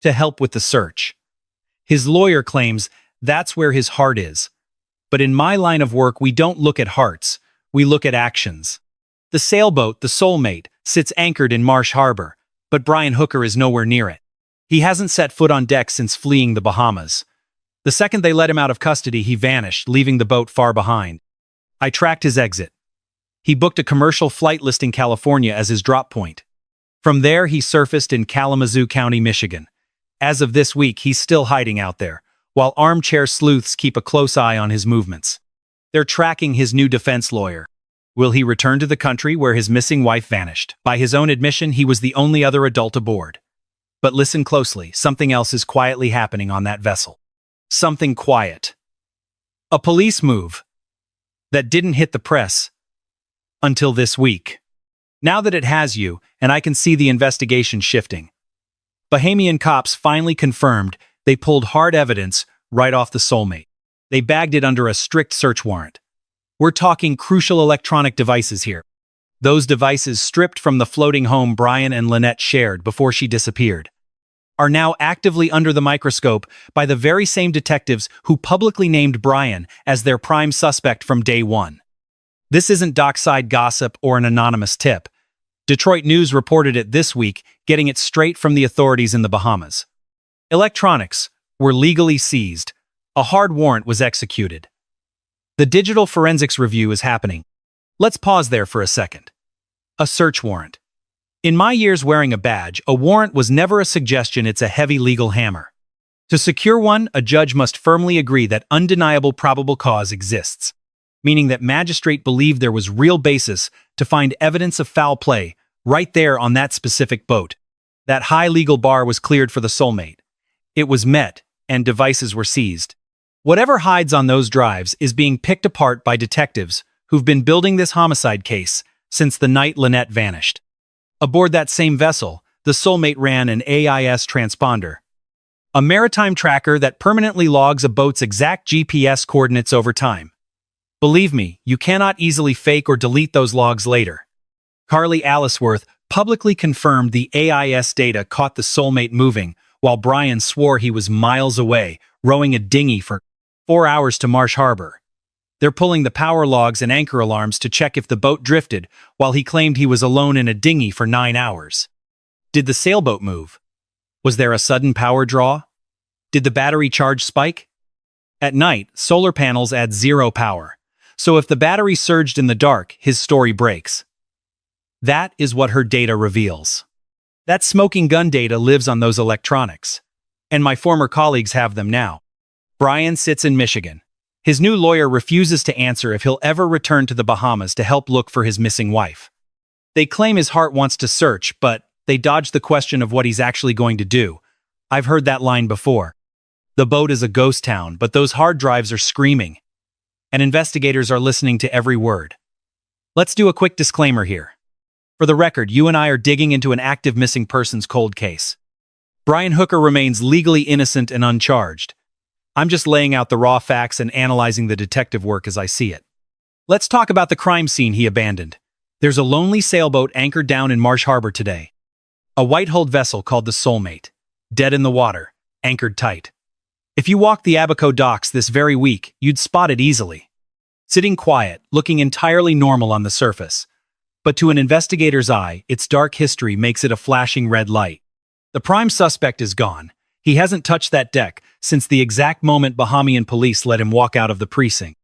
to help with the search. His lawyer claims that's where his heart is. But in my line of work, we don't look at hearts, we look at actions. The sailboat, the Soulmate, sits anchored in Marsh Harbor, but Brian Hooker is nowhere near it. He hasn't set foot on deck since fleeing the Bahamas. The second they let him out of custody, he vanished, leaving the boat far behind. I tracked his exit. He booked a commercial flight listing California as his drop point. From there, he surfaced in Kalamazoo County, Michigan. As of this week, he's still hiding out there, while armchair sleuths keep a close eye on his movements. They're tracking his new defense lawyer. Will he return to the country where his missing wife vanished? By his own admission, he was the only other adult aboard. But listen closely, something else is quietly happening on that vessel. Something quiet. A police move that didn't hit the press until this week. Now that it has you, and I can see the investigation shifting. Bahamian cops finally confirmed they pulled hard evidence right off the Soulmate. They bagged it under a strict search warrant. We're talking crucial electronic devices here. Those devices stripped from the floating home Brian and Lynette shared before she disappeared are now actively under the microscope by the very same detectives who publicly named Brian as their prime suspect from day one. This isn't dockside gossip or an anonymous tip. Detroit News reported it this week, getting it straight from the authorities in the Bahamas. Electronics were legally seized. A hard warrant was executed. The digital forensics review is happening. Let's pause there for a second. A search warrant. In my years wearing a badge, a warrant was never a suggestion, it's a heavy legal hammer. To secure one, a judge must firmly agree that undeniable probable cause exists, meaning that magistrate believed there was real basis to find evidence of foul play right there on that specific boat. That high legal bar was cleared for the Soulmate. It was met, and devices were seized. Whatever hides on those drives is being picked apart by detectives who've been building this homicide case since the night Lynette vanished. Aboard that same vessel, the Soulmate ran an AIS transponder, a maritime tracker that permanently logs a boat's exact GPS coordinates over time. Believe me, you cannot easily fake or delete those logs later. Carly Alicewirth publicly confirmed the AIS data caught the Soulmate moving, while Brian swore he was miles away, rowing a dinghy for 4 hours to Marsh Harbor. They're pulling the power logs and anchor alarms to check if the boat drifted, while he claimed he was alone in a dinghy for 9 hours. Did the sailboat move? Was there a sudden power draw? Did the battery charge spike? At night, solar panels add zero power, so if the battery surged in the dark, his story breaks. That is what her data reveals. That smoking gun data lives on those electronics, and my former colleagues have them now. Brian sits in Michigan. His new lawyer refuses to answer if he'll ever return to the Bahamas to help look for his missing wife. They claim his heart wants to search, but they dodge the question of what he's actually going to do. I've heard that line before. The boat is a ghost town, but those hard drives are screaming, and investigators are listening to every word. Let's do a quick disclaimer here. For the record, you and I are digging into an active missing persons cold case. Brian Hooker remains legally innocent and uncharged. I'm just laying out the raw facts and analyzing the detective work as I see it. Let's talk about the crime scene he abandoned. There's a lonely sailboat anchored down in Marsh Harbor today. A white-hulled vessel called the Soulmate, dead in the water, anchored tight. If you walked the Abaco docks this very week, you'd spot it easily. Sitting quiet, looking entirely normal on the surface. But to an investigator's eye, its dark history makes it a flashing red light. The prime suspect is gone. He hasn't touched that deck since the exact moment Bahamian police let him walk out of the precinct.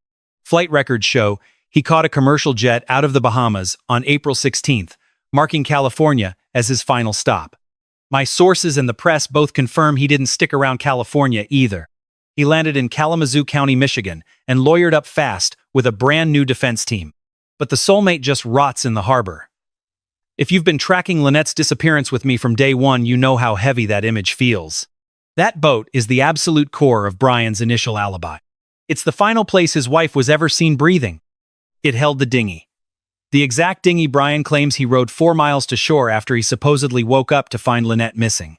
Flight records show he caught a commercial jet out of the Bahamas on April 16th, marking California as his final stop. My sources and the press both confirm he didn't stick around California either. He landed in Kalamazoo County, Michigan, and lawyered up fast with a brand new defense team. But the Soulmate just rots in the harbor. If you've been tracking Lynette's disappearance with me from day one, you know how heavy that image feels. That boat is the absolute core of Brian's initial alibi. It's the final place his wife was ever seen breathing. It held the dinghy. The exact dinghy Brian claims he rowed 4 miles to shore after he supposedly woke up to find Lynette missing.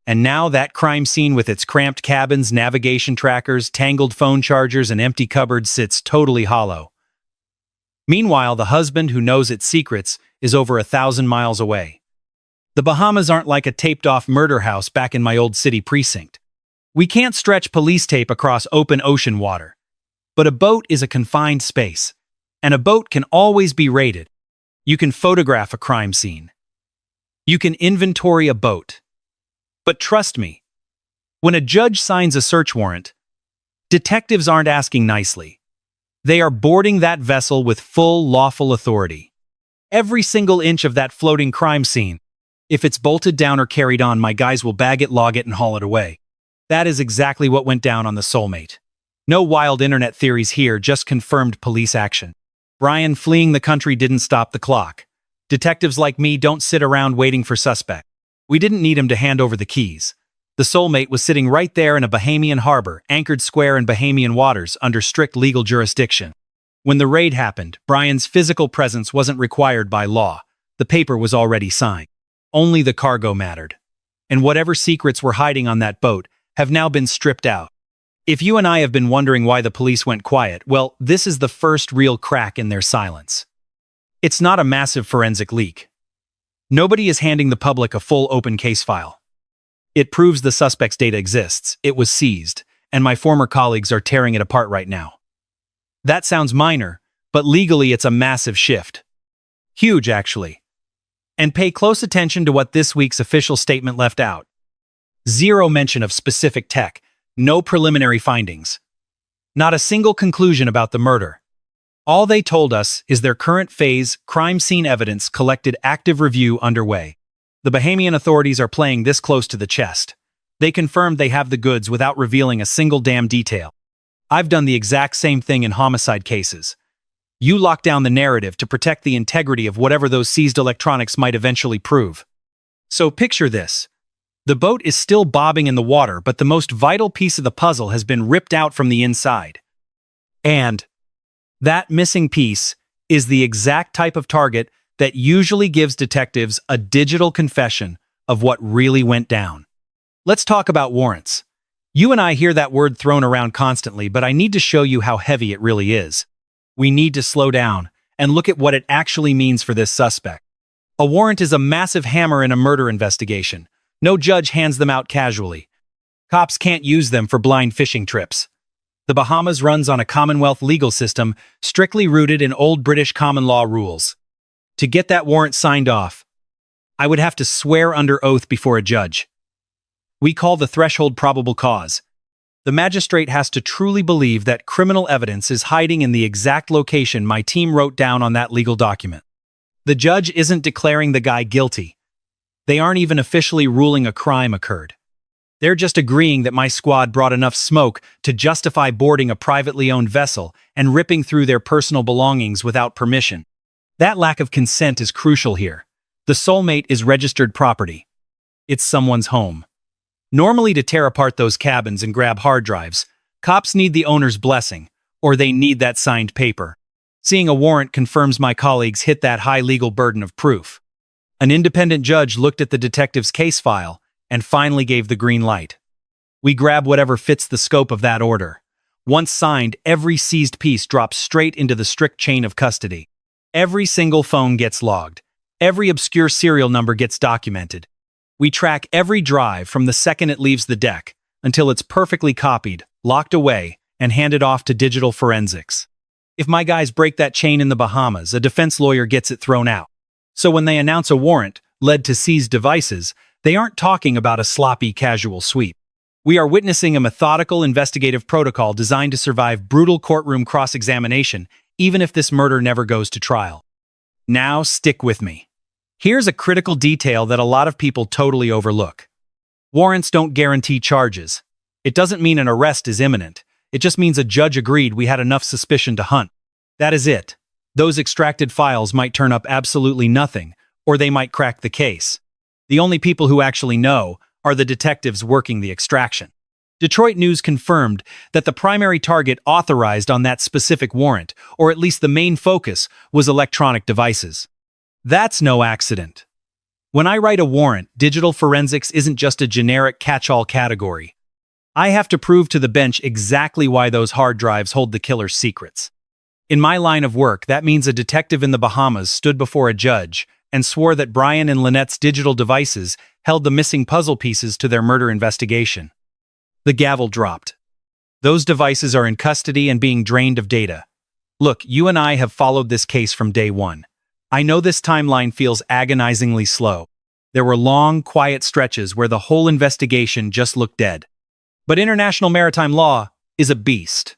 And now that crime scene with its cramped cabins, navigation trackers, tangled phone chargers, and empty cupboards sits totally hollow. Meanwhile, the husband who knows its secrets is over 1,000 miles away. The Bahamas aren't like a taped-off murder house back in my old city precinct. We can't stretch police tape across open ocean water. But a boat is a confined space, and a boat can always be raided. You can photograph a crime scene. You can inventory a boat. But trust me, when a judge signs a search warrant, detectives aren't asking nicely. They are boarding that vessel with full lawful authority. Every single inch of that floating crime scene. If it's bolted down or carried on, my guys will bag it, log it, and haul it away. That is exactly what went down on the Soulmate. No wild internet theories here, just confirmed police action. Brian fleeing the country didn't stop the clock. Detectives like me don't sit around waiting for suspects. We didn't need him to hand over the keys. The Soulmate was sitting right there in a Bahamian harbor, anchored square in Bahamian waters, under strict legal jurisdiction. When the raid happened, Brian's physical presence wasn't required by law. The paper was already signed. Only the cargo mattered. And whatever secrets were hiding on that boat have now been stripped out. If you and I have been wondering why the police went quiet, well, this is the first real crack in their silence. It's not a massive forensic leak. Nobody is handing the public a full open case file. It proves the suspect's data exists, it was seized, and my former colleagues are tearing it apart right now. That sounds minor, but legally it's a massive shift. Huge, actually. And pay close attention to what this week's official statement left out. Zero mention of specific tech, no preliminary findings. Not a single conclusion about the murder. All they told us is their current phase, crime scene evidence collected, active review underway. The Bahamian authorities are playing this close to the chest. They confirmed they have the goods without revealing a single damn detail. I've done the exact same thing in homicide cases. You lock down the narrative to protect the integrity of whatever those seized electronics might eventually prove. So picture this. The boat is still bobbing in the water, but the most vital piece of the puzzle has been ripped out from the inside. And that missing piece is the exact type of target that usually gives detectives a digital confession of what really went down. Let's talk about warrants. You and I hear that word thrown around constantly, but I need to show you how heavy it really is. We need to slow down and look at what it actually means for this suspect. A warrant is a massive hammer in a murder investigation. No judge hands them out casually. Cops can't use them for blind fishing trips. The Bahamas runs on a Commonwealth legal system strictly rooted in old British common law rules. To get that warrant signed off, I would have to swear under oath before a judge. We call the threshold probable cause. The magistrate has to truly believe that criminal evidence is hiding in the exact location my team wrote down on that legal document. The judge isn't declaring the guy guilty. They aren't even officially ruling a crime occurred. They're just agreeing that my squad brought enough smoke to justify boarding a privately owned vessel and ripping through their personal belongings without permission. That lack of consent is crucial here. The Soulmate is registered property. It's someone's home. Normally, to tear apart those cabins and grab hard drives, cops need the owner's blessing, or they need that signed paper. Seeing a warrant confirms my colleagues hit that high legal burden of proof. An independent judge looked at the detective's case file and finally gave the green light. We grab whatever fits the scope of that order. Once signed, every seized piece drops straight into the strict chain of custody. Every single phone gets logged. Every obscure serial number gets documented. We track every drive from the second it leaves the deck until it's perfectly copied, locked away, and handed off to digital forensics. If my guys break that chain in the Bahamas, a defense lawyer gets it thrown out. So when they announce a warrant led to seized devices, they aren't talking about a sloppy, casual sweep. We are witnessing a methodical investigative protocol designed to survive brutal courtroom cross-examination, even if this murder never goes to trial. Now, stick with me. Here's a critical detail that a lot of people totally overlook. Warrants don't guarantee charges. It doesn't mean an arrest is imminent. It just means a judge agreed we had enough suspicion to hunt. That is it. Those extracted files might turn up absolutely nothing, or they might crack the case. The only people who actually know are the detectives working the extraction. Detroit News confirmed that the primary target authorized on that specific warrant, or at least the main focus, was electronic devices. That's no accident. When I write a warrant, digital forensics isn't just a generic catch-all category. I have to prove to the bench exactly why those hard drives hold the killer's secrets. In my line of work, that means a detective in the Bahamas stood before a judge and swore that Brian and Lynette's digital devices held the missing puzzle pieces to their murder investigation. The gavel dropped. Those devices are in custody and being drained of data. Look, you and I have followed this case from day one. I know this timeline feels agonizingly slow. There were long, quiet stretches where the whole investigation just looked dead. But international maritime law is a beast.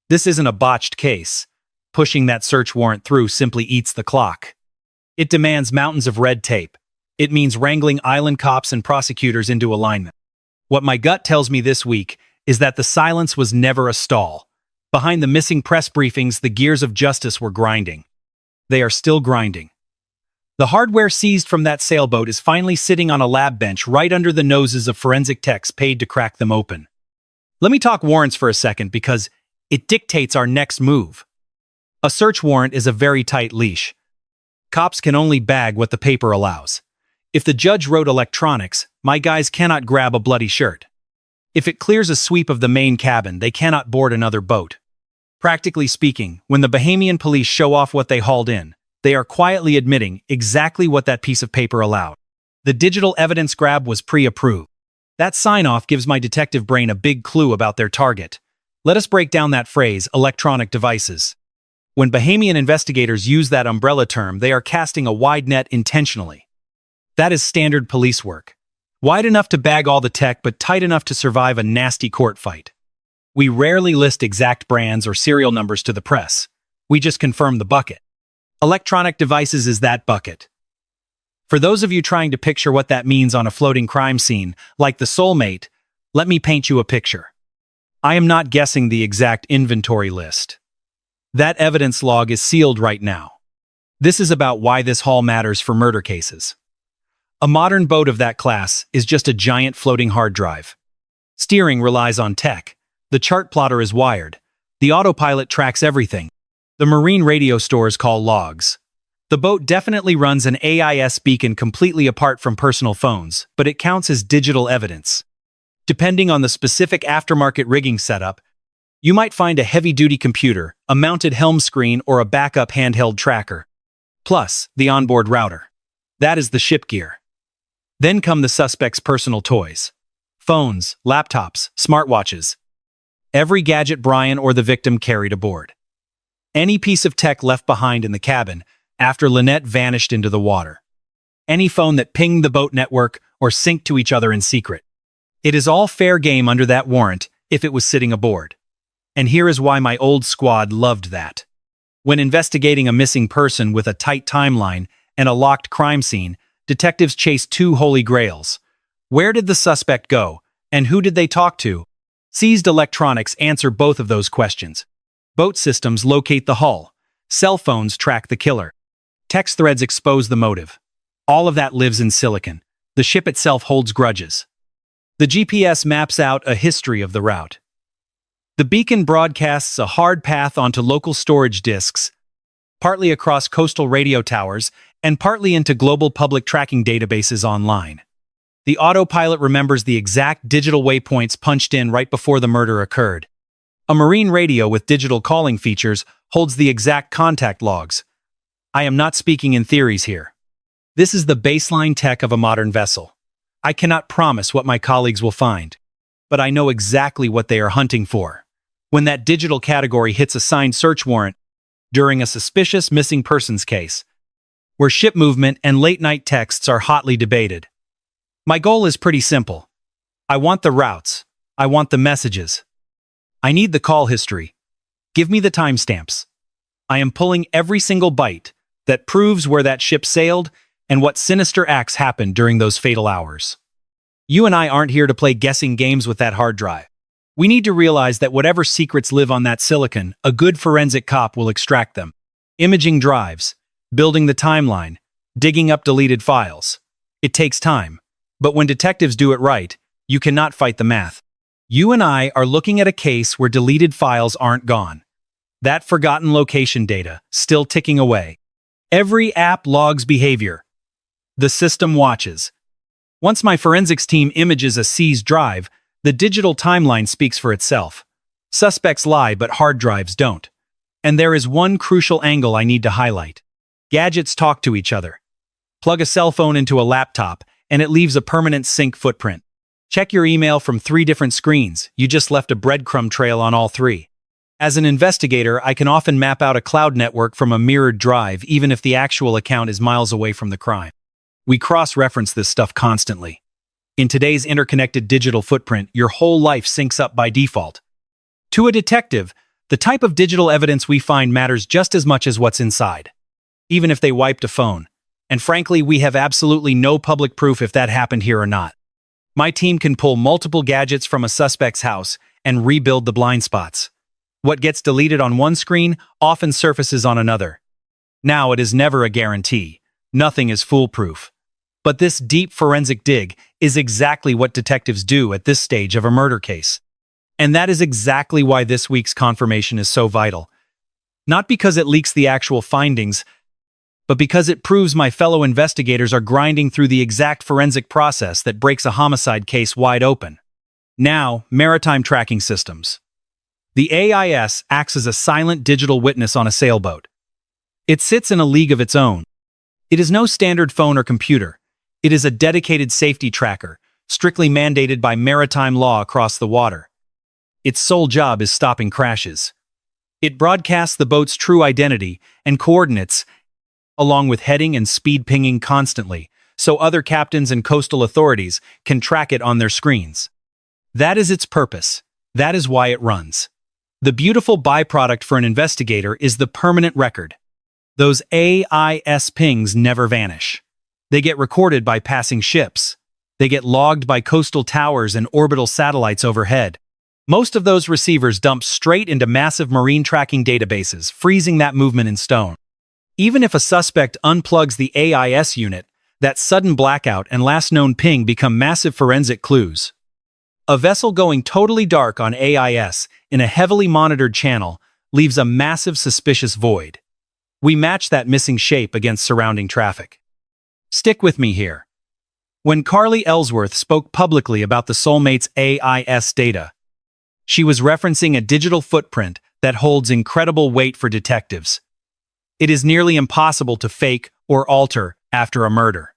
This isn't a botched case. Pushing that search warrant through simply eats the clock. It demands mountains of red tape. It means wrangling island cops and prosecutors into alignment. What my gut tells me this week is that the silence was never a stall. Behind the missing press briefings, the gears of justice were grinding. They are still grinding. The hardware seized from that sailboat is finally sitting on a lab bench right under the noses of forensic techs paid to crack them open. Let me talk warrants for a second because it dictates our next move. A search warrant is a very tight leash. Cops can only bag what the paper allows. If the judge wrote electronics, my guys cannot grab a bloody shirt. If it clears a sweep of the main cabin, they cannot board another boat. Practically speaking, when the Bahamian police show off what they hauled in, they are quietly admitting exactly what that piece of paper allowed. The digital evidence grab was pre-approved. That sign-off gives my detective brain a big clue about their target. Let us break down that phrase, electronic devices. When Bahamian investigators use that umbrella term, they are casting a wide net intentionally. That is standard police work. Wide enough to bag all the tech, but tight enough to survive a nasty court fight. We rarely list exact brands or serial numbers to the press. We just confirm the bucket. Electronic devices is that bucket. For those of you trying to picture what that means on a floating crime scene, like the Soulmate, let me paint you a picture. I am not guessing the exact inventory list. That evidence log is sealed right now. This is about why this haul matters for murder cases. A modern boat of that class is just a giant floating hard drive. Steering relies on tech. The chart plotter is wired. The autopilot tracks everything. The marine radio stores call logs. The boat definitely runs an AIS beacon completely apart from personal phones, but it counts as digital evidence. Depending on the specific aftermarket rigging setup, you might find a heavy-duty computer, a mounted helm screen, or a backup handheld tracker. Plus, the onboard router. That is the ship gear. Then come the suspect's personal toys. Phones, laptops, smartwatches. Every gadget Brian or the victim carried aboard. Any piece of tech left behind in the cabin after Lynette vanished into the water. Any phone that pinged the boat network or synced to each other in secret. It is all fair game under that warrant if it was sitting aboard. And here is why my old squad loved that. When investigating a missing person with a tight timeline and a locked crime scene, detectives chase two holy grails. Where did the suspect go, and who did they talk to? Seized electronics answer both of those questions. Boat systems locate the hull. Cell phones track the killer. Text threads expose the motive. All of that lives in silicon. The ship itself holds grudges. The GPS maps out a history of the route. The beacon broadcasts a hard path onto local storage disks, partly across coastal radio towers, and partly into global public tracking databases online. The autopilot remembers the exact digital waypoints punched in right before the murder occurred. A marine radio with digital calling features holds the exact contact logs. I am not speaking in theories here. This is the baseline tech of a modern vessel. I cannot promise what my colleagues will find, but I know exactly what they are hunting for. When that digital category hits a signed search warrant during a suspicious missing persons case, where ship movement and late-night texts are hotly debated. My goal is pretty simple. I want the routes. I want the messages. I need the call history. Give me the timestamps. I am pulling every single byte that proves where that ship sailed and what sinister acts happened during those fatal hours. You and I aren't here to play guessing games with that hard drive. We need to realize that whatever secrets live on that silicon, a good forensic cop will extract them. Imaging drives, building the timeline, digging up deleted files. It takes time. But when detectives do it right, you cannot fight the math. You and I are looking at a case where deleted files aren't gone. That forgotten location data, still ticking away. Every app logs behavior. The system watches. Once my forensics team images a seized drive, the digital timeline speaks for itself. Suspects lie, but hard drives don't. And there is one crucial angle I need to highlight. Gadgets talk to each other. Plug a cell phone into a laptop, and it leaves a permanent sync footprint. Check your email from 3 different screens. You just left a breadcrumb trail on all 3. As an investigator, I can often map out a cloud network from a mirrored drive, even if the actual account is miles away from the crime. We cross-reference this stuff constantly. In today's interconnected digital footprint, your whole life syncs up by default. To a detective, the type of digital evidence we find matters just as much as what's inside, even if they wiped a phone. And frankly, we have absolutely no public proof if that happened here or not. My team can pull multiple gadgets from a suspect's house and rebuild the blind spots. What gets deleted on one screen often surfaces on another. Now, it is never a guarantee. Nothing is foolproof. But this deep forensic dig is exactly what detectives do at this stage of a murder case. And that is exactly why this week's confirmation is so vital. Not because it leaks the actual findings, but because it proves my fellow investigators are grinding through the exact forensic process that breaks a homicide case wide open. Now, maritime tracking systems. The AIS acts as a silent digital witness on a sailboat. It sits in a league of its own. It is no standard phone or computer. It is a dedicated safety tracker, strictly mandated by maritime law across the water. Its sole job is stopping crashes. It broadcasts the boat's true identity and coordinates, along with heading and speed pinging constantly, so other captains and coastal authorities can track it on their screens. That is its purpose. That is why it runs. The beautiful byproduct for an investigator is the permanent record. Those AIS pings never vanish. They get recorded by passing ships. They get logged by coastal towers and orbital satellites overhead. Most of those receivers dump straight into massive marine tracking databases, freezing that movement in stone. Even if a suspect unplugs the AIS unit, that sudden blackout and last known ping become massive forensic clues. A vessel going totally dark on AIS in a heavily monitored channel leaves a massive suspicious void. We match that missing shape against surrounding traffic. Stick with me here. When Carly Ellsworth spoke publicly about the Soulmate's AIS data, she was referencing a digital footprint that holds incredible weight for detectives. It is nearly impossible to fake or alter after a murder.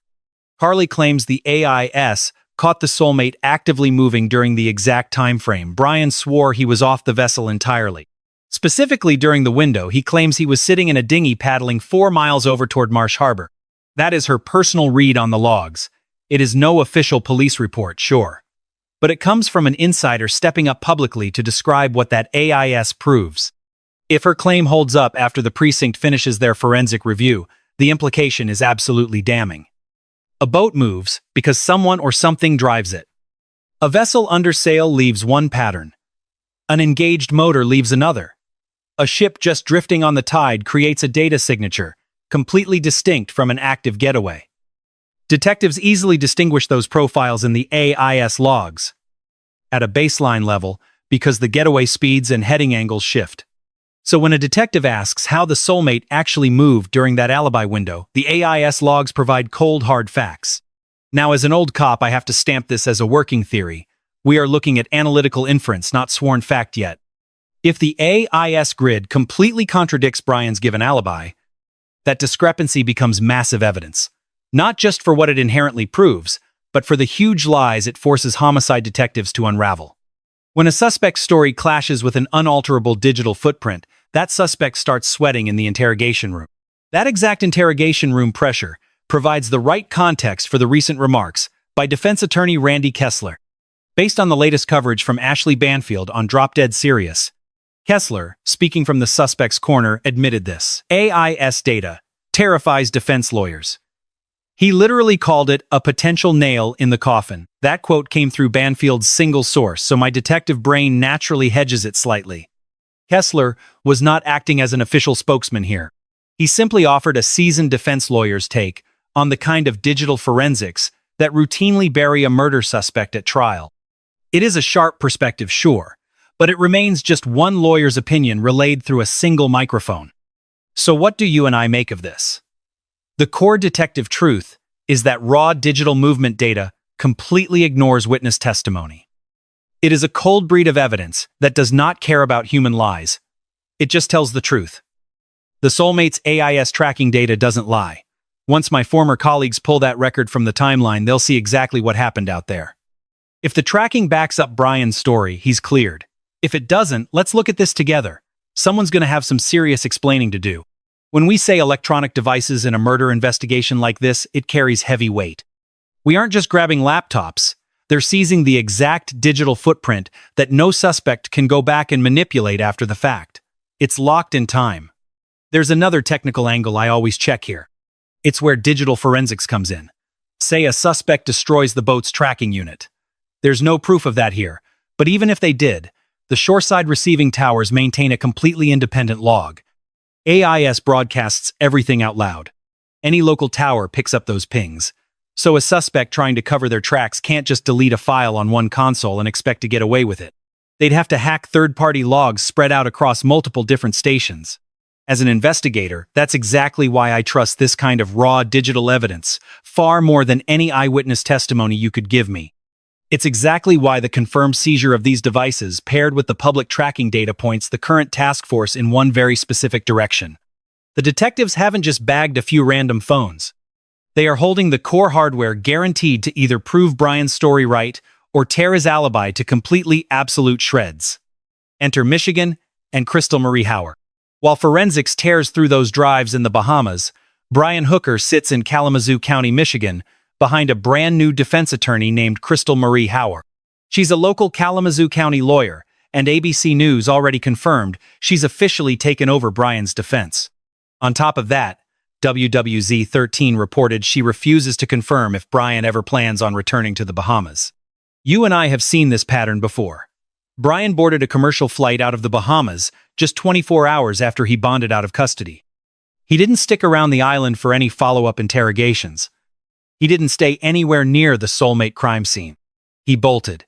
Carly claims the AIS caught the Soulmate actively moving during the exact time frame. Brian swore he was off the vessel entirely. Specifically during the window, he claims he was sitting in a dinghy paddling 4 miles over toward Marsh Harbor. That is her personal read on the logs. It is no official police report, sure. But it comes from an insider stepping up publicly to describe what that AIS proves. If her claim holds up after the precinct finishes their forensic review, the implication is absolutely damning. A boat moves because someone or something drives it. A vessel under sail leaves one pattern. An engaged motor leaves another. A ship just drifting on the tide creates a data signature, completely distinct from an active getaway. Detectives easily distinguish those profiles in the AIS logs. At a baseline level, because the getaway speeds and heading angles shift. So when a detective asks how the Soulmate actually moved during that alibi window, the AIS logs provide cold, hard facts. Now, as an old cop, I have to stamp this as a working theory. We are looking at analytical inference, not sworn fact yet. If the AIS grid completely contradicts Brian's given alibi, that discrepancy becomes massive evidence. Not just for what it inherently proves, but for the huge lies it forces homicide detectives to unravel. When a suspect's story clashes with an unalterable digital footprint, that suspect starts sweating in the interrogation room. That exact interrogation room pressure provides the right context for the recent remarks by defense attorney Randy Kessler. Based on the latest coverage from Ashley Banfield on Drop Dead Serious, Kessler, speaking from the suspect's corner, admitted this. AIS data terrifies defense lawyers. He literally called it a potential nail in the coffin. That quote came through Banfield's single source, so my detective brain naturally hedges it slightly. Kessler was not acting as an official spokesman here. He simply offered a seasoned defense lawyer's take on the kind of digital forensics that routinely bury a murder suspect at trial. It is a sharp perspective, sure, but it remains just one lawyer's opinion relayed through a single microphone. So what do you and I make of this? The core detective truth is that raw digital movement data completely ignores witness testimony. It is a cold breed of evidence that does not care about human lies. It just tells the truth. The Soulmate's AIS tracking data doesn't lie. Once my former colleagues pull that record from the timeline, they'll see exactly what happened out there. If the tracking backs up Brian's story, he's cleared. If it doesn't, let's look at this together. Someone's going to have some serious explaining to do. When we say electronic devices in a murder investigation like this, it carries heavy weight. We aren't just grabbing laptops. They're seizing the exact digital footprint that no suspect can go back and manipulate after the fact. It's locked in time. There's another technical angle I always check here. It's where digital forensics comes in. Say a suspect destroys the boat's tracking unit. There's no proof of that here, but even if they did, the shoreside receiving towers maintain a completely independent log. AIS broadcasts everything out loud. Any local tower picks up those pings. So a suspect trying to cover their tracks can't just delete a file on one console and expect to get away with it. They'd have to hack third-party logs spread out across multiple different stations. As an investigator, that's exactly why I trust this kind of raw digital evidence far more than any eyewitness testimony you could give me. It's exactly why the confirmed seizure of these devices paired with the public tracking data points the current task force in one very specific direction. The detectives haven't just bagged a few random phones. They are holding the core hardware guaranteed to either prove Brian's story right or tear his alibi to completely absolute shreds. Enter Michigan and Crystal Marie Howard. While forensics tears through those drives in the Bahamas, Brian Hooker sits in Kalamazoo County, Michigan, behind a brand-new defense attorney named Crystal Marie Howard. She's a local Kalamazoo County lawyer, and ABC News already confirmed she's officially taken over Brian's defense. On top of that, WWZ-13 reported she refuses to confirm if Brian ever plans on returning to the Bahamas. You and I have seen this pattern before. Brian boarded a commercial flight out of the Bahamas just 24 hours after he bonded out of custody. He didn't stick around the island for any follow-up interrogations. He didn't stay anywhere near the Soulmate crime scene. He bolted.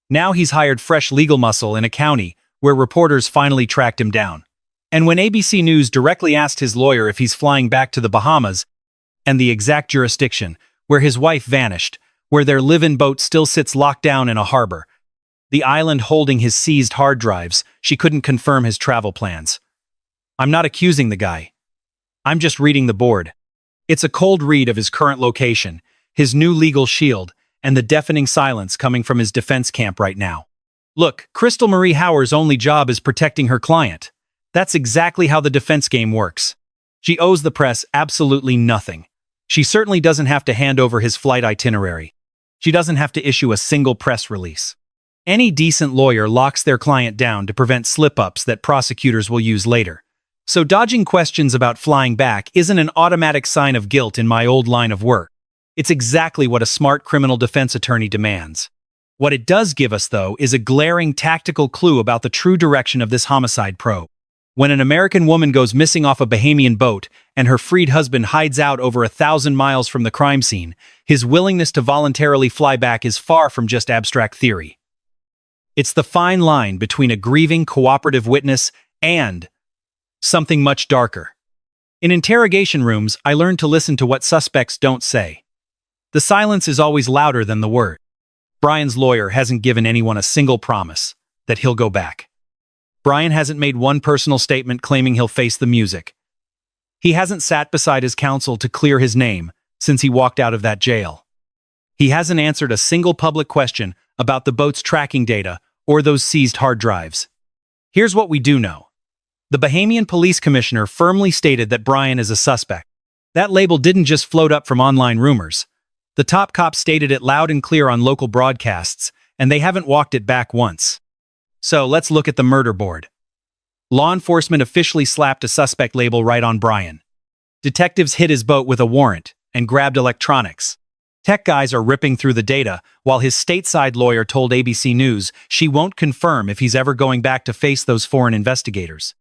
Now he's hired fresh legal muscle in a county where reporters finally tracked him down. And when ABC News directly asked his lawyer if he's flying back to the Bahamas and the exact jurisdiction where his wife vanished, where their live-in boat still sits locked down in a harbor, the island holding his seized hard drives, she couldn't confirm his travel plans. I'm not accusing the guy. I'm just reading the board. It's a cold read of his current location, his new legal shield, and the deafening silence coming from his defense camp right now. Look, Crystal Marie Howard's only job is protecting her client. That's exactly how the defense game works. She owes the press absolutely nothing. She certainly doesn't have to hand over his flight itinerary. She doesn't have to issue a single press release. Any decent lawyer locks their client down to prevent slip-ups that prosecutors will use later. So dodging questions about flying back isn't an automatic sign of guilt in my old line of work. It's exactly what a smart criminal defense attorney demands. What it does give us, though, is a glaring tactical clue about the true direction of this homicide probe. When an American woman goes missing off a Bahamian boat and her freed husband hides out over 1,000 miles from the crime scene, his willingness to voluntarily fly back is far from just abstract theory. It's the fine line between a grieving cooperative witness and something much darker. In interrogation rooms, I learned to listen to what suspects don't say. The silence is always louder than the word. Brian's lawyer hasn't given anyone a single promise that he'll go back. Brian hasn't made one personal statement claiming he'll face the music. He hasn't sat beside his counsel to clear his name since he walked out of that jail. He hasn't answered a single public question about the boat's tracking data or those seized hard drives. Here's what we do know. The Bahamian police commissioner firmly stated that Brian is a suspect. That label didn't just float up from online rumors. The top cop stated it loud and clear on local broadcasts, and they haven't walked it back once. So let's look at the murder board. Law enforcement officially slapped a suspect label right on Brian. Detectives hit his boat with a warrant and grabbed electronics. Tech guys are ripping through the data, while his stateside lawyer told ABC News she won't confirm if he's ever going back to face those foreign investigators.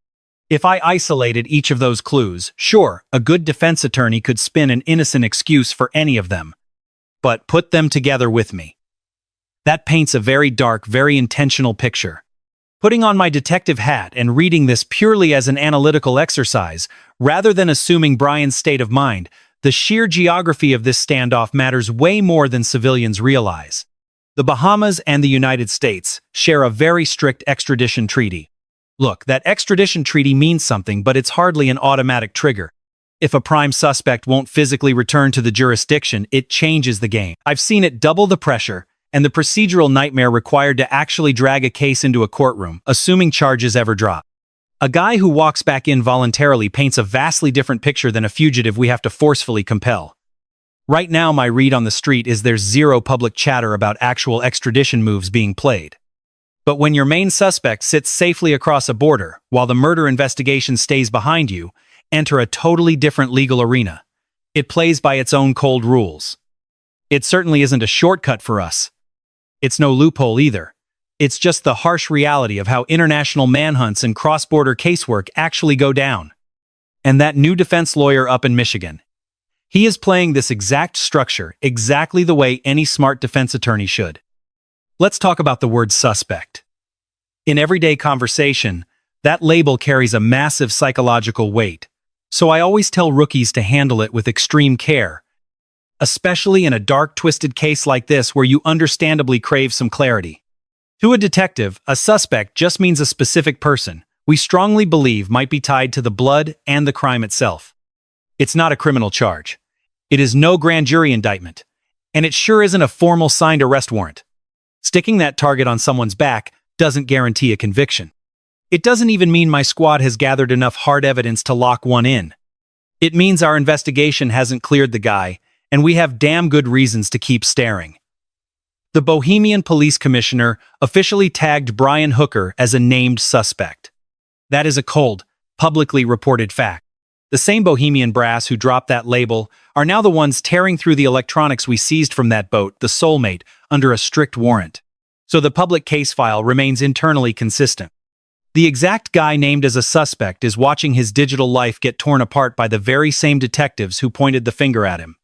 If I isolated each of those clues, sure, a good defense attorney could spin an innocent excuse for any of them. But put them together with me. That paints a very dark, very intentional picture. Putting on my detective hat and reading this purely as an analytical exercise, rather than assuming Brian's state of mind, the sheer geography of this standoff matters way more than civilians realize. The Bahamas and the United States share a very strict extradition treaty. Look, that extradition treaty means something, but it's hardly an automatic trigger. If a prime suspect won't physically return to the jurisdiction, it changes the game. I've seen it double the pressure and the procedural nightmare required to actually drag a case into a courtroom, assuming charges ever drop. A guy who walks back in voluntarily paints a vastly different picture than a fugitive we have to forcefully compel. Right now, my read on the street is there's zero public chatter about actual extradition moves being played. But when your main suspect sits safely across a border, while the murder investigation stays behind you, enter a totally different legal arena. It plays by its own cold rules. It certainly isn't a shortcut for us. It's no loophole either. It's just the harsh reality of how international manhunts and cross-border casework actually go down. And that new defense lawyer up in Michigan. He is playing this exact structure exactly the way any smart defense attorney should. Let's talk about the word suspect. In everyday conversation, that label carries a massive psychological weight. So I always tell rookies to handle it with extreme care, especially in a dark, twisted case like this where you understandably crave some clarity. To a detective, a suspect just means a specific person we strongly believe might be tied to the blood and the crime itself. It's not a criminal charge. It is no grand jury indictment. And it sure isn't a formal signed arrest warrant. Sticking that target on someone's back doesn't guarantee a conviction. It doesn't even mean my squad has gathered enough hard evidence to lock one in. It means our investigation hasn't cleared the guy, and we have damn good reasons to keep staring. The Bahamian police commissioner officially tagged Brian Hooker as a named suspect. That is a cold, publicly reported fact. The same Bahamian brass who dropped that label are now the ones tearing through the electronics we seized from that boat, the Soulmate, under a strict warrant. So the public case file remains internally consistent. The exact guy named as a suspect is watching his digital life get torn apart by the very same detectives who pointed the finger at him.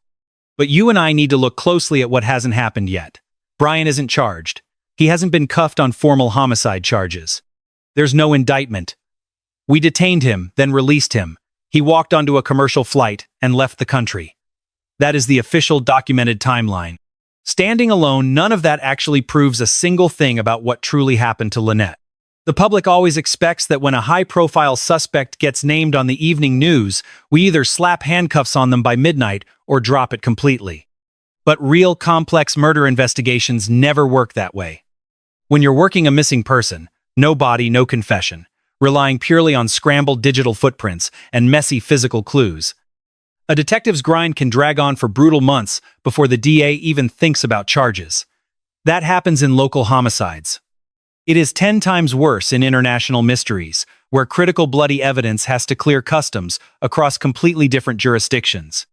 But you and I need to look closely at what hasn't happened yet. Brian isn't charged. He hasn't been cuffed on formal homicide charges. There's no indictment. We detained him, then released him. He walked onto a commercial flight and left the country. That is the official documented timeline. Standing alone, none of that actually proves a single thing about what truly happened to Lynette. The public always expects that when a high-profile suspect gets named on the evening news, we either slap handcuffs on them by midnight or drop it completely. But real complex murder investigations never work that way. When you're working a missing person, no body, no confession, relying purely on scrambled digital footprints and messy physical clues, a detective's grind can drag on for brutal months before the DA even thinks about charges. That happens in local homicides. It is 10 times worse in international mysteries, where critical bloody evidence has to clear customs across completely different jurisdictions.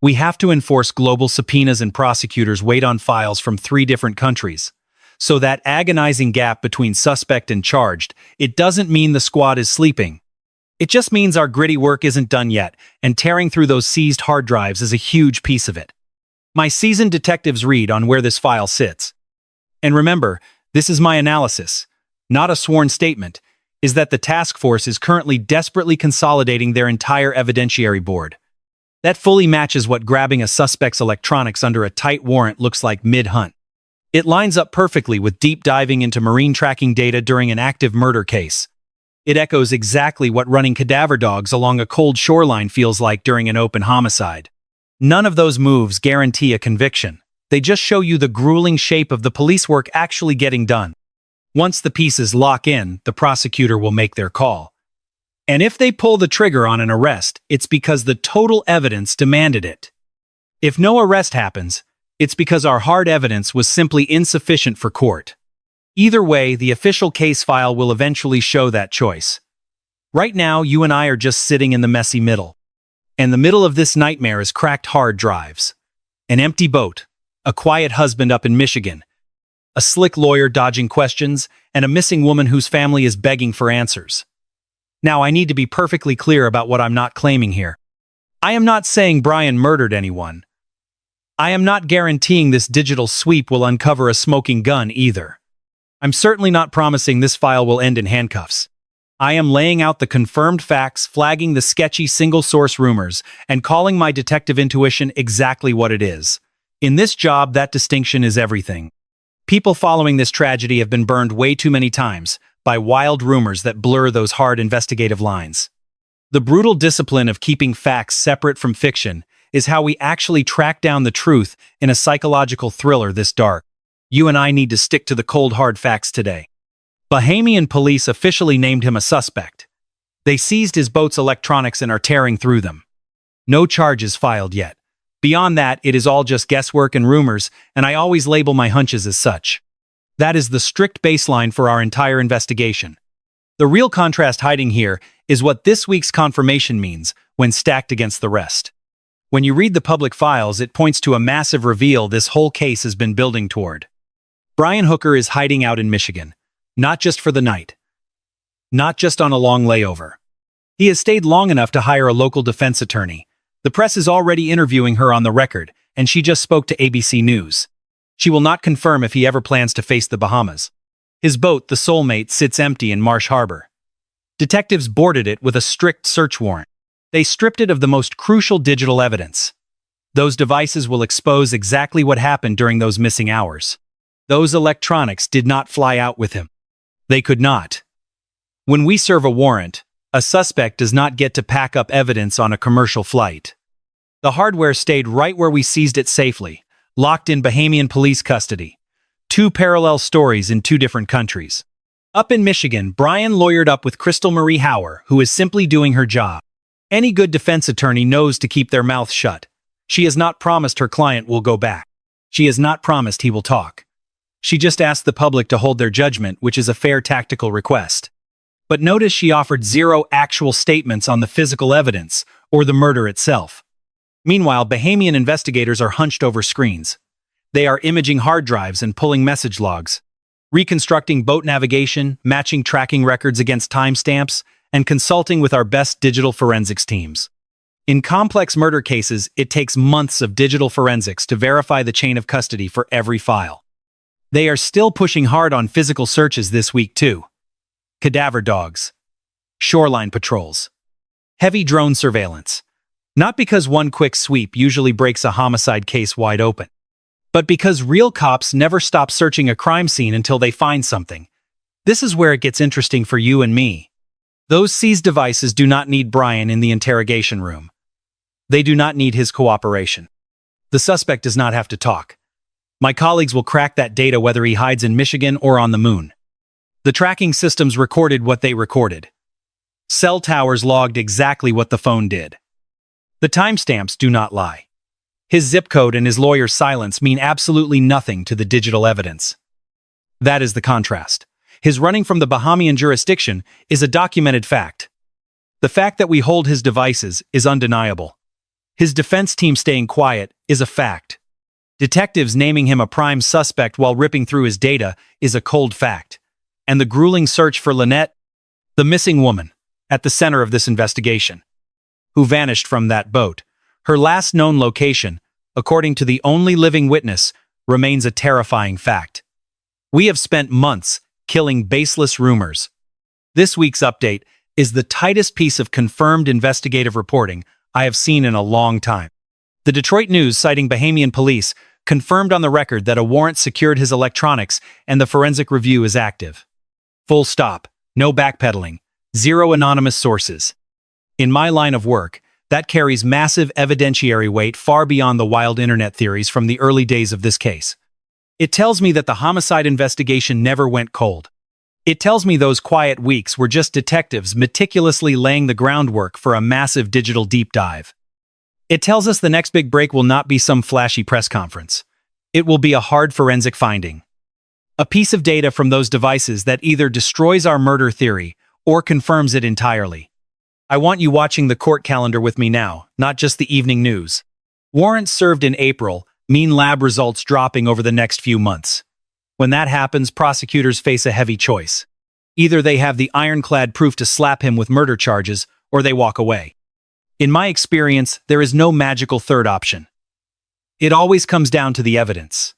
We have to enforce global subpoenas and prosecutors wait on files from 3 different countries. So that agonizing gap between suspect and charged, it doesn't mean the squad is sleeping. It just means our gritty work isn't done yet, and tearing through those seized hard drives is a huge piece of it. My seasoned detectives read on where this file sits. And remember, this is my analysis, not a sworn statement, is that the task force is currently desperately consolidating their entire evidentiary board. That fully matches what grabbing a suspect's electronics under a tight warrant looks like mid-hunt. It lines up perfectly with deep diving into marine tracking data during an active murder case. It echoes exactly what running cadaver dogs along a cold shoreline feels like during an open homicide. None of those moves guarantee a conviction. They just show you the grueling shape of the police work actually getting done. Once the pieces lock in, the prosecutor will make their call. And if they pull the trigger on an arrest, it's because the total evidence demanded it. If no arrest happens, it's because our hard evidence was simply insufficient for court. Either way, the official case file will eventually show that choice. Right now, you and I are just sitting in the messy middle. And the middle of this nightmare is cracked hard drives. An empty boat, a quiet husband up in Michigan, a slick lawyer dodging questions, and a missing woman whose family is begging for answers. Now, I need to be perfectly clear about what I'm not claiming here. I am not saying Brian murdered anyone. I am not guaranteeing this digital sweep will uncover a smoking gun either. I'm certainly not promising this file will end in handcuffs. I am laying out the confirmed facts, flagging the sketchy single-source rumors, and calling my detective intuition exactly what it is. In this job, that distinction is everything. People following this tragedy have been burned way too many times, by wild rumors that blur those hard investigative lines. The brutal discipline of keeping facts separate from fiction is how we actually track down the truth in a psychological thriller this dark. You and I need to stick to the cold hard facts today. Bahamian police officially named him a suspect. They seized his boat's electronics and are tearing through them. No charges filed yet. Beyond that, it is all just guesswork and rumors, and I always label my hunches as such. That is the strict baseline for our entire investigation. The real contrast hiding here is what this week's confirmation means when stacked against the rest. When you read the public files, it points to a massive reveal this whole case has been building toward. Brian Hooker is hiding out in Michigan, not just for the night, not just on a long layover. He has stayed long enough to hire a local defense attorney. The press is already interviewing her on the record, and she just spoke to ABC News. She will not confirm if he ever plans to face the Bahamas. His boat, the Soulmate, sits empty in Marsh Harbor. Detectives boarded it with a strict search warrant. They stripped it of the most crucial digital evidence. Those devices will expose exactly what happened during those missing hours. Those electronics did not fly out with him. They could not. When we serve a warrant, a suspect does not get to pack up evidence on a commercial flight. The hardware stayed right where we seized it safely, locked in Bahamian police custody. Two parallel stories in two different countries. Up in Michigan, Brian lawyered up with Crystal Marie Hauer, who is simply doing her job. Any good defense attorney knows to keep their mouth shut. She has not promised her client will go back. She has not promised he will talk. She just asked the public to hold their judgment, which is a fair tactical request. But notice she offered zero actual statements on the physical evidence or the murder itself. Meanwhile, Bahamian investigators are hunched over screens. They are imaging hard drives and pulling message logs, reconstructing boat navigation, matching tracking records against timestamps, and consulting with our best digital forensics teams. In complex murder cases, it takes months of digital forensics to verify the chain of custody for every file. They are still pushing hard on physical searches this week too. Cadaver dogs, shoreline patrols, heavy drone surveillance. Not because one quick sweep usually breaks a homicide case wide open, but because real cops never stop searching a crime scene until they find something. This is where it gets interesting for you and me. Those seized devices do not need Brian in the interrogation room. They do not need his cooperation. The suspect does not have to talk. My colleagues will crack that data whether he hides in Michigan or on the moon. The tracking systems recorded what they recorded. Cell towers logged exactly what the phone did. The timestamps do not lie. His zip code and his lawyer's silence mean absolutely nothing to the digital evidence. That is the contrast. His running from the Bahamian jurisdiction is a documented fact. The fact that we hold his devices is undeniable. His defense team staying quiet is a fact. Detectives naming him a prime suspect while ripping through his data is a cold fact. And the grueling search for Lynette, the missing woman, at the center of this investigation, who vanished from that boat. Her last known location, according to the only living witness, remains a terrifying fact. We have spent months killing baseless rumors. This week's update is the tightest piece of confirmed investigative reporting I have seen in a long time. The Detroit News, citing Bahamian police, confirmed on the record that a warrant secured his electronics and the forensic review is active. Full stop. No backpedaling. Zero anonymous sources. In my line of work, that carries massive evidentiary weight far beyond the wild internet theories from the early days of this case. It tells me that the homicide investigation never went cold. It tells me those quiet weeks were just detectives meticulously laying the groundwork for a massive digital deep dive. It tells us the next big break will not be some flashy press conference. It will be a hard forensic finding. A piece of data from those devices that either destroys our murder theory or confirms it entirely. I want you watching the court calendar with me now, not just the evening news. Warrants served in April mean lab results dropping over the next few months. When that happens, prosecutors face a heavy choice. Either they have the ironclad proof to slap him with murder charges, or they walk away. In my experience, there is no magical third option. It always comes down to the evidence.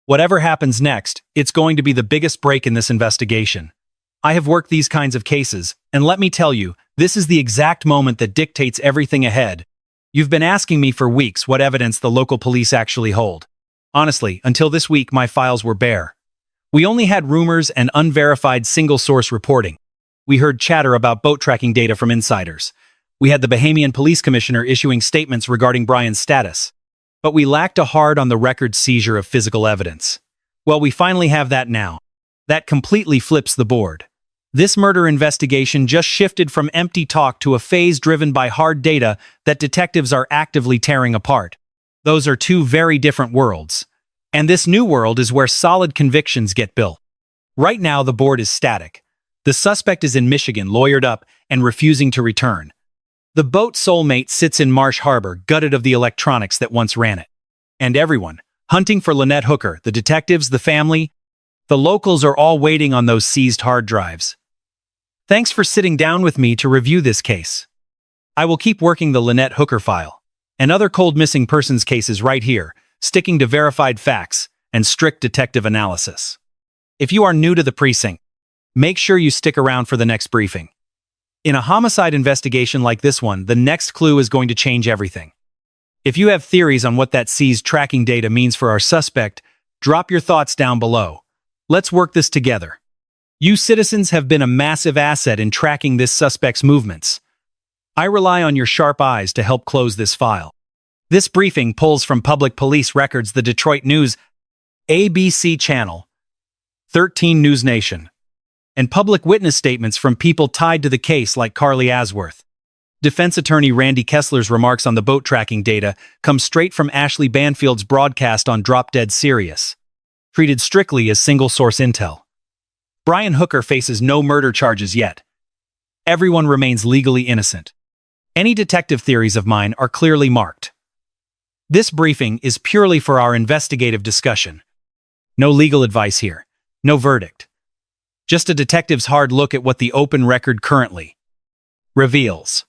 Whatever happens next, it's going to be the biggest break in this investigation. I have worked these kinds of cases, and let me tell you, this is the exact moment that dictates everything ahead. You've been asking me for weeks what evidence the local police actually hold. Honestly, until this week, my files were bare. We only had rumors and unverified single-source reporting. We heard chatter about boat tracking data from insiders. We had the Bahamian police commissioner issuing statements regarding Brian's status. But we lacked a hard-on-the-record seizure of physical evidence. Well, we finally have that now. That completely flips the board. This murder investigation just shifted from empty talk to a phase driven by hard data that detectives are actively tearing apart. Those are two very different worlds. And this new world is where solid convictions get built. Right now, the board is static. The suspect is in Michigan, lawyered up, and refusing to return. The boat Soulmate sits in Marsh Harbor, gutted of the electronics that once ran it. And everyone, hunting for Lynette Hooker, the detectives, the family, the locals are all waiting on those seized hard drives. Thanks for sitting down with me to review this case. I will keep working the Lynette Hooker file and other cold missing persons cases right here, sticking to verified facts and strict detective analysis. If you are new to the precinct, make sure you stick around for the next briefing. In a homicide investigation like this one, the next clue is going to change everything. If you have theories on what that seized tracking data means for our suspect, drop your thoughts down below. Let's work this together. You citizens have been a massive asset in tracking this suspect's movements. I rely on your sharp eyes to help close this file. This briefing pulls from public police records, the Detroit News, ABC Channel, 13 News Nation, and public witness statements from people tied to the case like Carly Asworth. Defense attorney Randy Kessler's remarks on the boat tracking data come straight from Ashley Banfield's broadcast on Drop Dead Serious, treated strictly as single-source intel. Brian Hooker faces no murder charges yet. Everyone remains legally innocent. Any detective theories of mine are clearly marked. This briefing is purely for our investigative discussion. No legal advice here. No verdict. Just a detective's hard look at what the open record currently reveals.